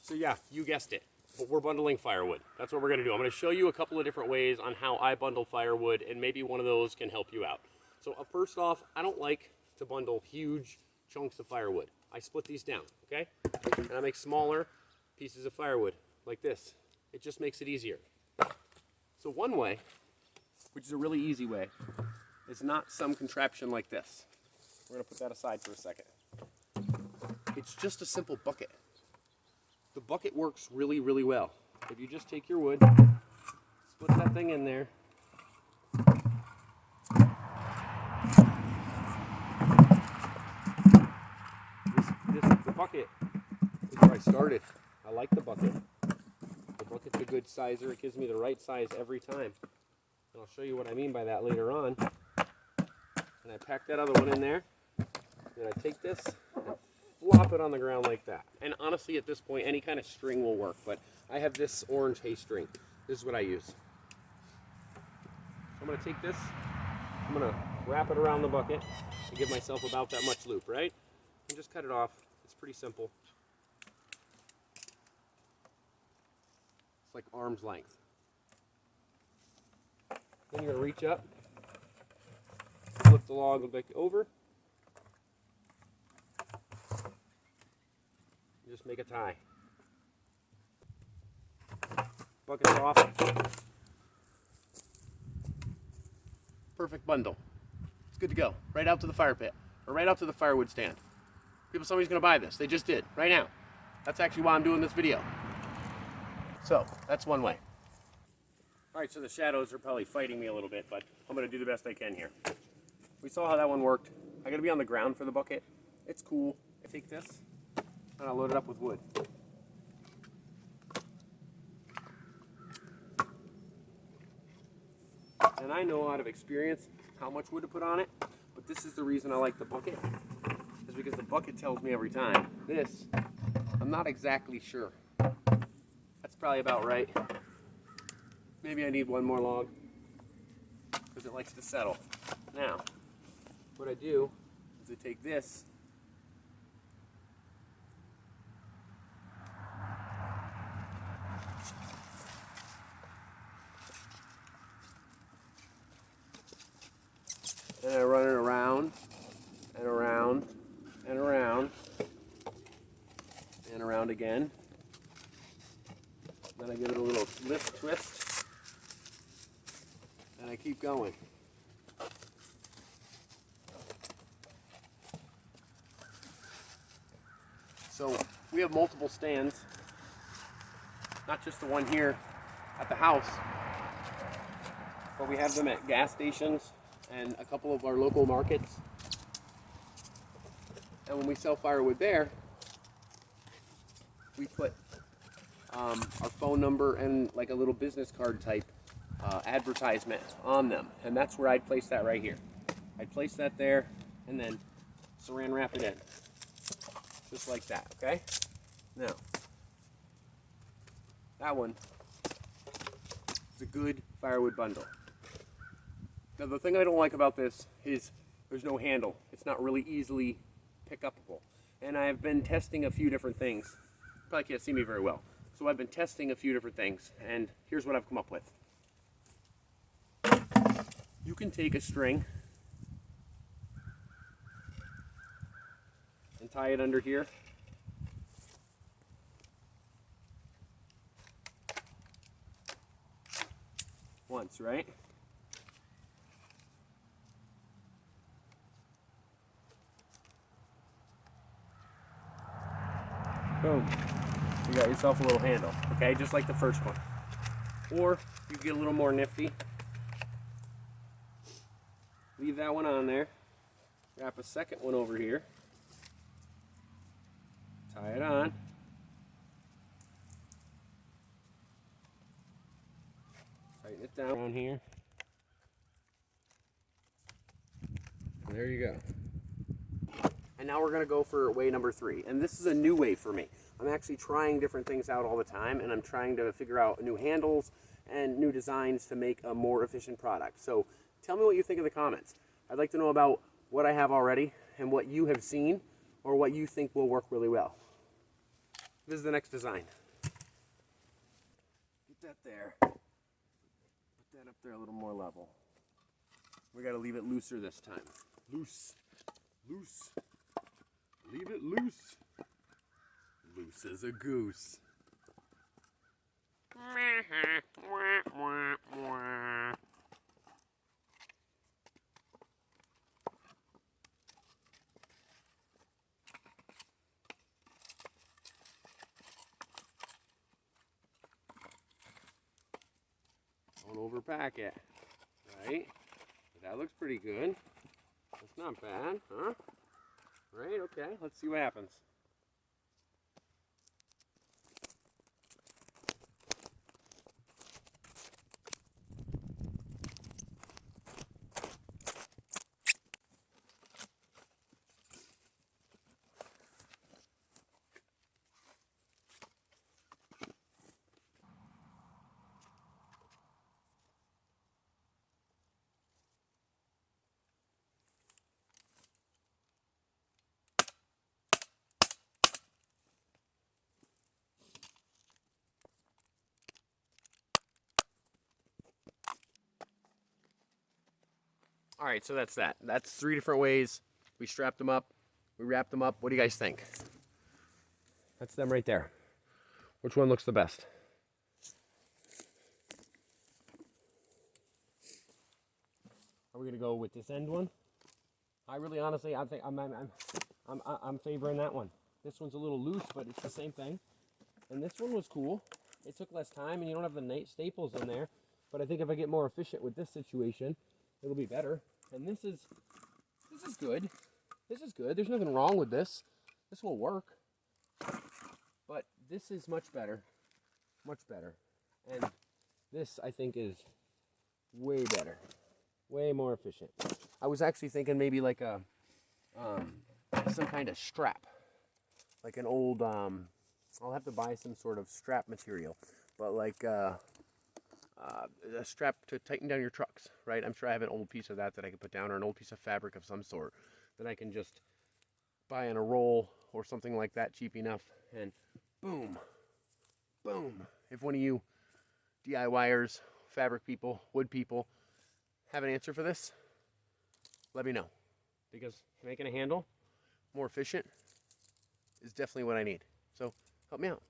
So yeah, you guessed it. But we're bundling firewood. That's what we're going to do. I'm going to show you a couple of different ways on how I bundle firewood, and maybe one of those can help you out. So first off, I don't like to bundle huge chunks of firewood. I split these down, okay? And I make smaller pieces of firewood like this. It just makes it easier. So one way, which is a really easy way, is not some contraption like this. We're going to put that aside for a second. It's just a simple bucket. The bucket works really, really well. If you just take your wood, split that thing in there, the bucket is where I started. I like the bucket. The bucket's a good sizer. It gives me the right size every time. And I'll show you what I mean by that later on. And I pack that other one in there. Then I take this and flop it on the ground like that. And honestly, at this point, any kind of string will work, but I have this orange hay string. This is what I use. So I'm going to take this, I'm going to wrap it around the bucket to give myself about that much loop, right? And just cut it off. It's pretty simple. It's like arm's length. Then you're going to reach up, flip the log back over, just make a tie. Bucket's off. Perfect bundle. It's good to go. Right out to the fire pit, or right out to the firewood stand. Somebody's gonna buy this. They just did, right now. That's actually why I'm doing this video. So, that's one way. All right, so the shadows are probably fighting me a little bit, but I'm gonna do the best I can here. We saw how that one worked. I gotta be on the ground for the bucket. It's cool. I take this, and I'll load it up with wood. And I know out of experience how much wood to put on it, but this is the reason I like the bucket, is because the bucket tells me every time. This, I'm not exactly sure. That's probably about right. Maybe I need one more log, because it likes to settle. Now, what I do is I take this, and I run it around and around and around and around again. Then I give it a little lift twist and I keep going. So we have multiple stands, not just the one here at the house, but we have them at gas stations and a couple of our local markets. And when we sell firewood there, we put our phone number and like a little business card type advertisement on them. And that's where I'd place that right here. I'd place that there and then saran wrap it in. Just like that, okay? Now, that one is a good firewood bundle. Now the thing I don't like about this is there's no handle. It's not really easily pick-upable. And I have been testing a few different things. You probably can't see me very well. So I've been testing a few different things, and here's what I've come up with. You can take a string and tie it under here. Once, right? Boom. You got yourself a little handle, okay? Just like the first one. Or you get a little more nifty. Leave that one on there. Wrap a second one over here. Tie it on. Tighten it down around here. And there you go. And now we're going to go for way number 3. And this is a new way for me. I'm actually trying different things out all the time, and I'm trying to figure out new handles and new designs to make a more efficient product. So tell me what you think in the comments. I'd like to know about what I have already and what you have seen or what you think will work really well. This is the next design. Get that there. Put that up there a little more level. We gotta leave it looser this time. Loose. Loose. Leave it loose. Loose as a goose. Don't overpack it, right? That looks pretty good. That's not bad, huh? Right, okay, let's see what happens. All right, so that's that. That's 3 different ways. We strapped them up. We wrapped them up. What do you guys think? That's them right there. Which one looks the best? Are we gonna go with this end one? I really, honestly, I think I'm favoring that one. This one's a little loose, but it's the same thing. And this one was cool. It took less time, and you don't have the staples in there. But I think if I get more efficient with this situation, it'll be better. And this is good. This is good. There's nothing wrong with this. This will work. But this is much better. Much better. And this, I think, is way better. Way more efficient. I was actually thinking maybe like a some kind of strap. Like an old I'll have to buy some sort of strap material. But like a strap to tighten down your trucks, right? I'm sure I have an old piece of that I can put down, or an old piece of fabric of some sort that I can just buy in a roll or something like that, cheap enough, and boom, boom. If one of you DIYers, fabric people, wood people have an answer for this, let me know, because making a handle more efficient is definitely what I need. So help me out.